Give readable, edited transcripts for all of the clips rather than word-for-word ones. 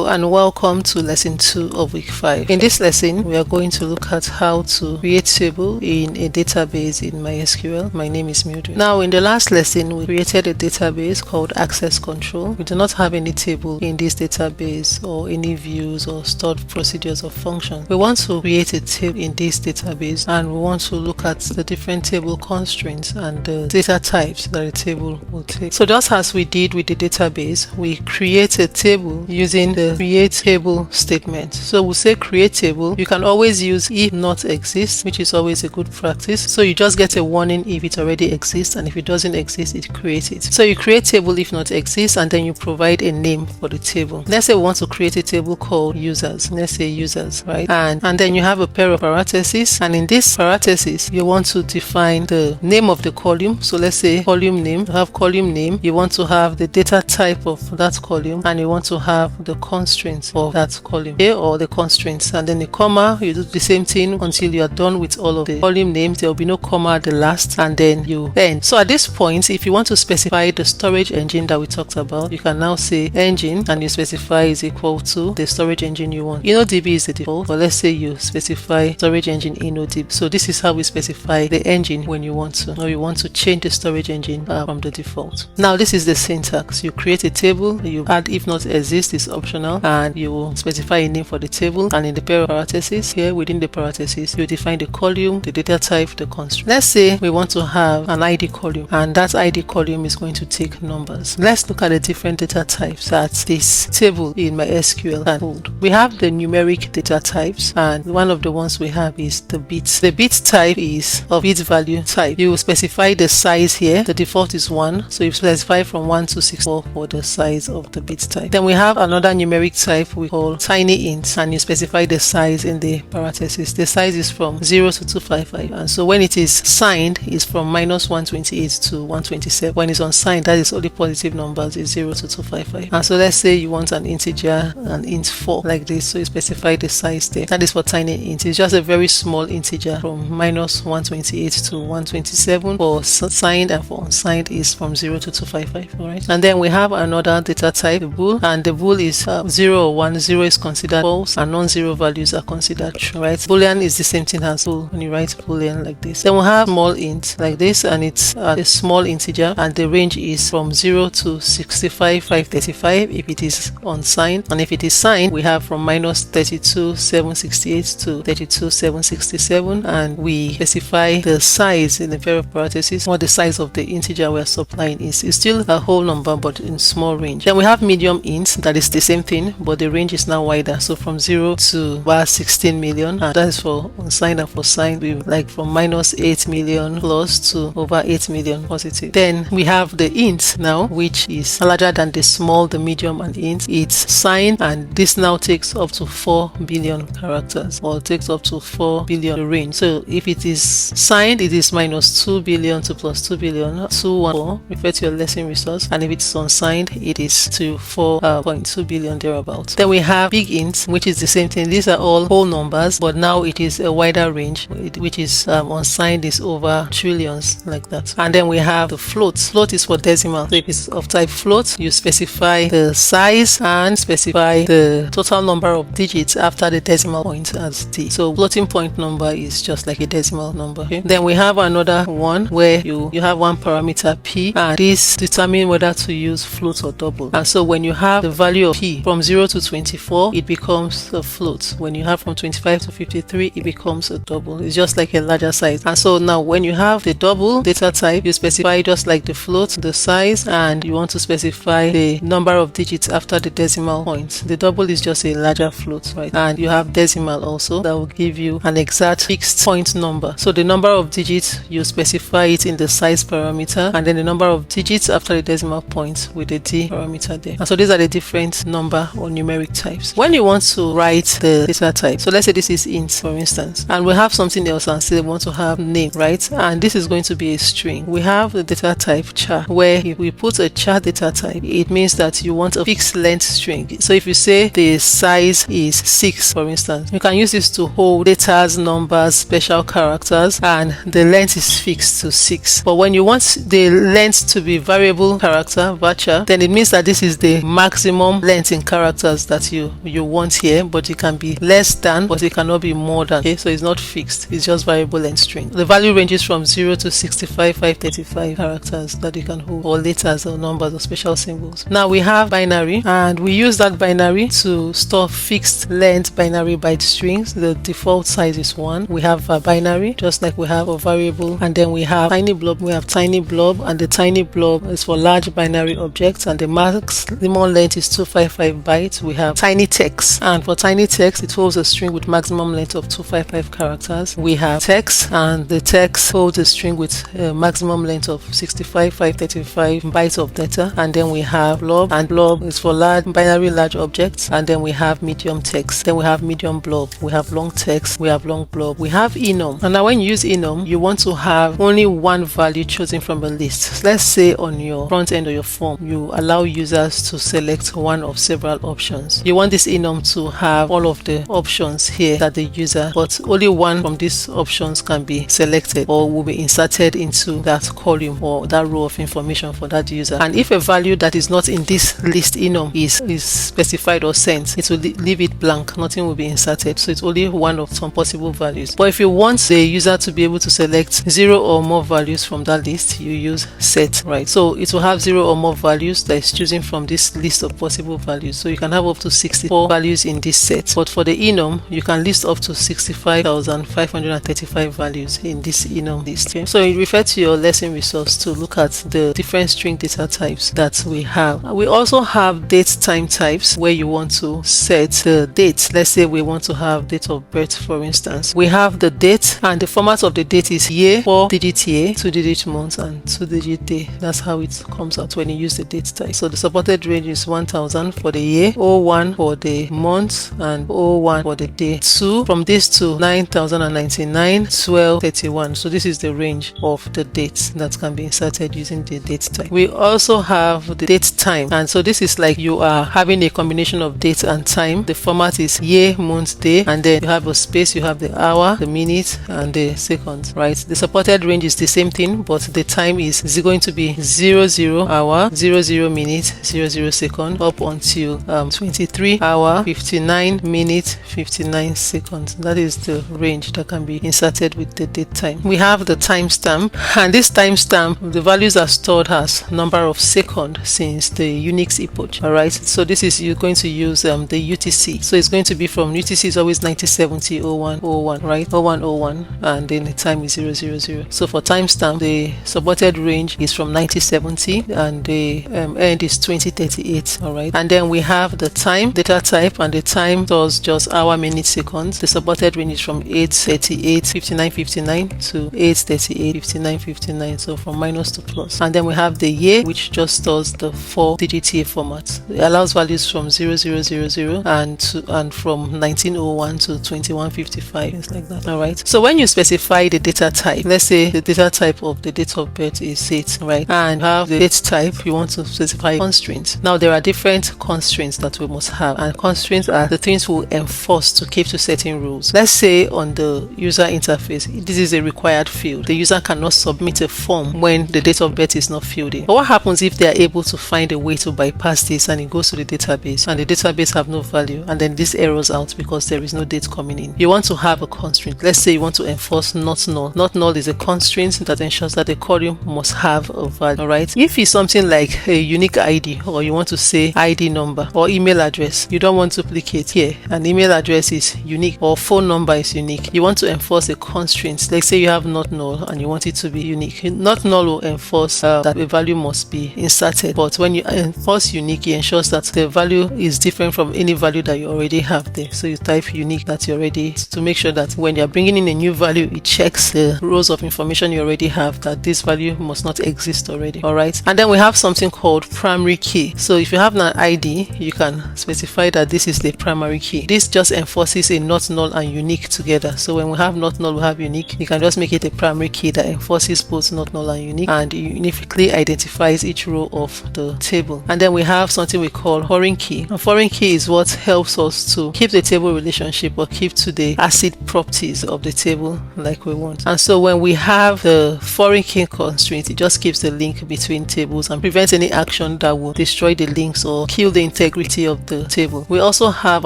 Hello and welcome to lesson 2 of week 5. In this lesson, we are going to look at how to create table in a database in MySQL. My name is Mildred. Now, in the last lesson, we created a database called Access Control. We do not have any table in this database or any views or stored procedures or functions. We want to create a table in this database, and we want to look at the different table constraints and the data types that a table will take. So just as we did with the database, we create a table using the create table statement. So we'll say create table. You can always use if not exists, which is always a good practice. So you just get a warning if it already exists, and if it doesn't exist, it creates it. So you create table if not exists, and then you provide a name for the table. Let's say we want to create a table called users. Let's say users, right? And then you have a pair of parentheses, and in this parentheses you want to define the name of the column. So let's say column name. You have column name. You want to have the data type of that column, and you want to have the constraints of that column, okay, or the constraints, and then a comma. You do the same thing until you are done with all of the column names. There will be no comma at the last, and then you end. So at this point, if you want to specify the storage engine that we talked about, you can now say engine, and you specify is equal to the storage engine you want. InnoDB is the default, but let's say you specify storage engine InnoDB. So this is how we specify the engine when you want to, or you want to change the storage engine from the default. Now this is the syntax. You create a table, you add if not exist is optional, and you will specify a name for the table, and in the pair of parentheses here within the parentheses you define the column, the data type, the constraint. Let's say we want to have an ID column, and that ID column is going to take numbers. Let's look at the different data types that this table in MySQL can hold. We have the numeric data types, and one of the ones we have is the bits. The bit type is of bit value type. You will specify the size here. The default is 1, so you specify from 1 to 64 for the size of the bit type. Then we have another numeric type we call tiny int, and you specify the size in the parentheses. The size is from 0 to 255, and so when it is signed it's from -128 to 127. When it's unsigned, that is only positive numbers, is 0 to 255. And so let's say you want an integer, an int 4 like this, so you specify the size there. That is for tiny int. It's just a very small integer from -128 to 127 for signed, and for unsigned is from 0 to 255. All right, and then we have another data type, the bool, and the bool is 0 or 1. 0 is considered false, and non-zero values are considered true, right? Boolean is the same thing as bool when you write boolean like this. Then we have small int like this, and it's a small integer, and the range is from 0 to 65,535 if it is unsigned, and if it is signed we have from -32,768 to 32,767, and we specify the size in the pair of parentheses. What the size of the integer we are supplying is. It's still a whole number but in small range. Then we have medium int, that is the same thing, but the range is now wider, so from 0 to about 16 million, and that is for unsigned, and for signed we like from -8 million plus to over 8 million positive. Then we have the int now, which is larger than the small, the medium, and int. It's signed, and this now takes up to 4 billion characters, or takes up to 4 billion range. So if it is signed, it is -2 billion to +2 billion, 214, refer to your lesson resource, and if it's unsigned it is to 4.2 billion thereabouts. Then we have big int, which is the same thing. These are all whole numbers, but now it is a wider range, which is unsigned is over trillions like that. And then we have the float. Float is for decimal. So if it's of type float, you specify the size and specify the total number of digits after the decimal point as d. So floating point number is just like a decimal number. Okay? Then we have another one where you have one parameter p, and this determines whether to use float or double. And so when you have the value of p from 0 to 24, it becomes a float. When you have from 25 to 53, it becomes a double. It's just like a larger size. And so now when you have the double data type, you specify just like the float, the size, and you want to specify the number of digits after the decimal point. The double is just a larger float, right? And you have decimal also, that will give you an exact fixed point number. So the number of digits, you specify it in the size parameter, and then the number of digits after the decimal point with the d parameter there. And so these are the different number or numeric types. When you want to write the data type, so let's say this is int for instance, and we have something else and say we want to have name, right? And this is going to be a string. We have the data type char, where if we put a char data type, it means that you want a fixed length string. So if you say the size is 6 for instance, you can use this to hold datas, numbers, special characters, and the length is fixed to 6. But when you want the length to be variable character, varchar, then it means that this is the maximum length in character characters that you want here, but it can be less than, but it cannot be more than. Okay, so it's not fixed, it's just variable length string. The value ranges from 0 to 65,535 characters that you can hold, or letters or numbers or special symbols. Now we have binary, and we use that binary to store fixed length binary byte strings. The default size is 1. We have a binary just like we have a variable, and then we have tiny blob. We have tiny blob, and the tiny blob is for large binary objects, and the maximum length is 255 bytes. We have tiny text, and for tiny text it holds a string with maximum length of 255 characters. We have text, and the text holds a string with a maximum length of 65,535 bytes of data. And then we have blob, and blob is for binary large objects. And then we have medium text, then we have medium blob, we have long text, we have long blob, we have enum. And now when you use enum, you want to have only one value chosen from a list. Let's say on your front end of your form, you allow users to select one of several options. You want this enum to have all of the options here that the user, but only one from these options can be selected or will be inserted into that column or that row of information for that user. And if a value that is not in this list enum is specified or sent, it will leave it blank, nothing will be inserted. So it's only one of some possible values. But if you want the user to be able to select 0 or more values from that list, you use set, right? So it will have 0 or more values that is choosing from this list of possible values. So you can have up to 64 values in this set, but for the enum you can list up to 65,535 values in this enum list. Okay? So you refer to your lesson resource to look at the different string data types that we have. We also have date time types, where you want to set the date. Let's say we want to have date of birth, for instance. We have the date, and the format of the date is year, 4-digit year, 2-digit month, and 2-digit day. That's how it comes out when you use the date type. So the supported range is 1000 for the year, 01 for the month, and 01 for the day. 2 from this to 9099, 1231. So this is the range of the dates that can be inserted using the date type. We also have the date time, and so this is like you are having a combination of date and time. The format is year, month, day, and then you have a space, you have the hour, the minute, and the second, right? The supported range is the same thing, but the time is going to be 00 hour, 00 minute, 00 second, up until 23 hour, 59 minute, 59 seconds. That is the range that can be inserted with the date time. We have the timestamp, and this timestamp, the values are stored as number of seconds since the Unix epoch. All right, so this is you're going to use the UTC. So it's going to be from UTC is always 9070 0101, right? 0101, and then the time is 000. So for timestamp, the supported range is from 9070, and the end is 2038. All right, and then we have the time data type, and the time stores just hour, minute, seconds. The supported range is from 838 5959 to 838 5959. So from minus to plus. And then we have the year, which just stores the 4-digit year format. It allows values from 0000 and from 1901 to 2155, things like that. All right. So when you specify the data type, let's say the data type of the date of birth is 8, right? And have the date type, you want to specify constraints. Now there are different constraints that we must have, and constraints are the things we enforce to keep to certain rules. Let's say on the user interface, this is a required field. The user cannot submit a form when the date of birth is not filled in. But what happens if they are able to find a way to bypass this, and it goes to the database, and the database have no value, and then this errors out because there is no date coming in? You want to have a constraint. Let's say you want to enforce not null. Not null is a constraint that ensures that the column must have a value. All right. If it's something like a unique ID, or you want to say ID number or email address, you don't want duplicate here. An email address is unique, or phone number is unique. You want to enforce a constraint. Let's say you have not null and you want it to be unique. Not null will enforce that a value must be inserted, but when you enforce unique, it ensures that the value is different from any value that you already have there. So you type unique that you already, to make sure that when you're bringing in a new value, it checks the rows of information you already have, that this value must not exist already. All right. And then we have something called primary key. So if you have an ID, you can specify that this is the primary key. This just enforces a not null and unique together. So when we have not null, we have unique. You can just make it a primary key that enforces both not null and unique, and uniquely identifies each row of the table. And then we have something we call foreign key. A foreign key is what helps us to keep the table relationship, or keep to the ACID properties of the table like we want. And so when we have the foreign key constraint, it just keeps the link between tables and prevents any action that will destroy the links or kill the intent integrity of the table. We also have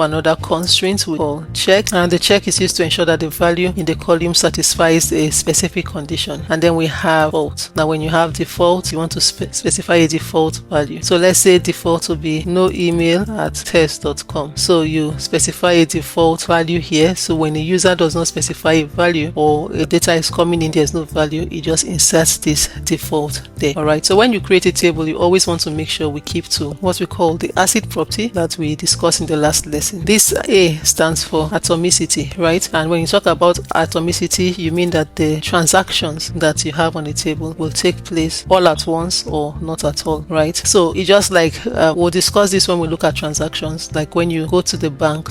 another constraint we call check, and the check is used to ensure that the value in the column satisfies a specific condition. And then we have default. Now when you have default, you want to specify a default value. So let's say default will be no email at test.com. So you specify a default value here. So when a user does not specify a value or a data is coming in, there's no value, it just inserts this default there. Alright, so when you create a table, you always want to make sure we keep to what we call the ACID property that we discussed in the last lesson. This A stands for atomicity, right? And when you talk about atomicity, you mean that the transactions that you have on a table will take place all at once or not at all, right? So it's just like we'll discuss this when we look at transactions, like when you go to the bank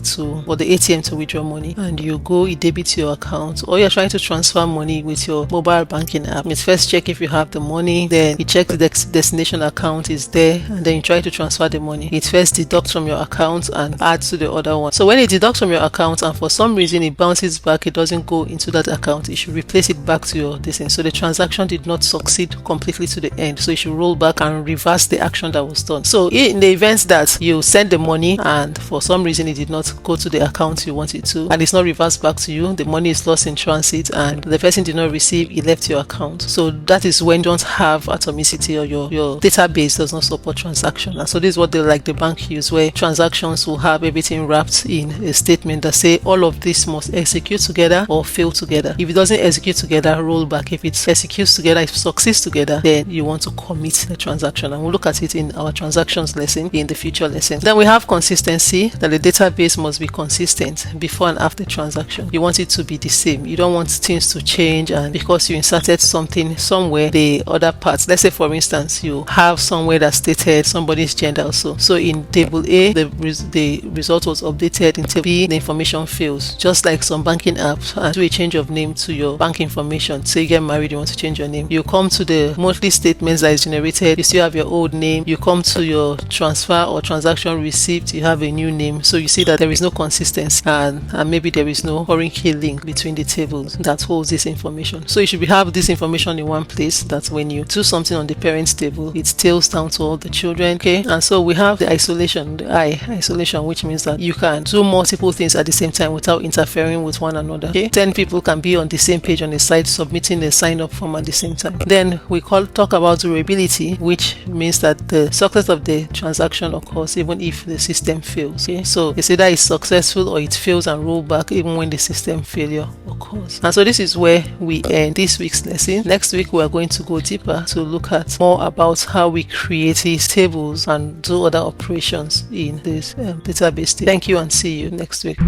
or the ATM to withdraw money, and you debit your account, or you're trying to transfer money with your mobile banking app. You first check if you have the money, then you check the destination account is there, and then you try to transfer the money. It first deducts from your account and adds to the other one. So when it deducts from your account and for some reason it bounces back, it doesn't go into that account, it should replace it back to your distance. So the transaction did not succeed completely to the end, so you should roll back and reverse the action that was done. So in the event that you send the money and for some reason it did not go to the account you want it to, and it's not reversed back to you, the money is lost in transit and the person did not receive, it left your account. So that is when you don't have atomicity, or your database does not support transaction. And so this is what the bank use, where transactions will have everything wrapped in a statement that say all of this must execute together or fail together. If it doesn't execute together, roll back. If it executes together, if it succeeds together, then you want to commit the transaction, and we'll look at it in our transactions lesson in the future lesson. Then we have consistency, that the database must be consistent before and after transaction. You want it to be the same. You don't want things to change, and because you inserted something somewhere, the other parts, let's say for instance you have somewhere that stated somebody's gender also, so in table A the result was updated, in table B the information fails. Just like some banking apps, and do a change of name to your bank information, say you get married, you want to change your name, you come to the monthly statements that is generated, you still have your old name. You come to your transfer or transaction receipt, you have a new name. So you see that there is no consistency, and maybe there is no foreign key link between the tables that holds this information. So you should have this information in one place, that when you do something on the parents table, it tails down to all the children. Okay, and so we have the isolation, the isolation, which means that you can do multiple things at the same time without interfering with one another. Okay, 10 people can be on the same page on the site submitting a sign-up form at the same time. Then we talk about durability, which means that the success of the transaction occurs even if the system fails. Okay, so it's either it's successful or it fails and roll back even when the system failure occurs. And so this is where we end this week's lesson. Next week we are going to go deeper to look at more about how we create these tables and do other operations in this database. Thank you, and see you next week.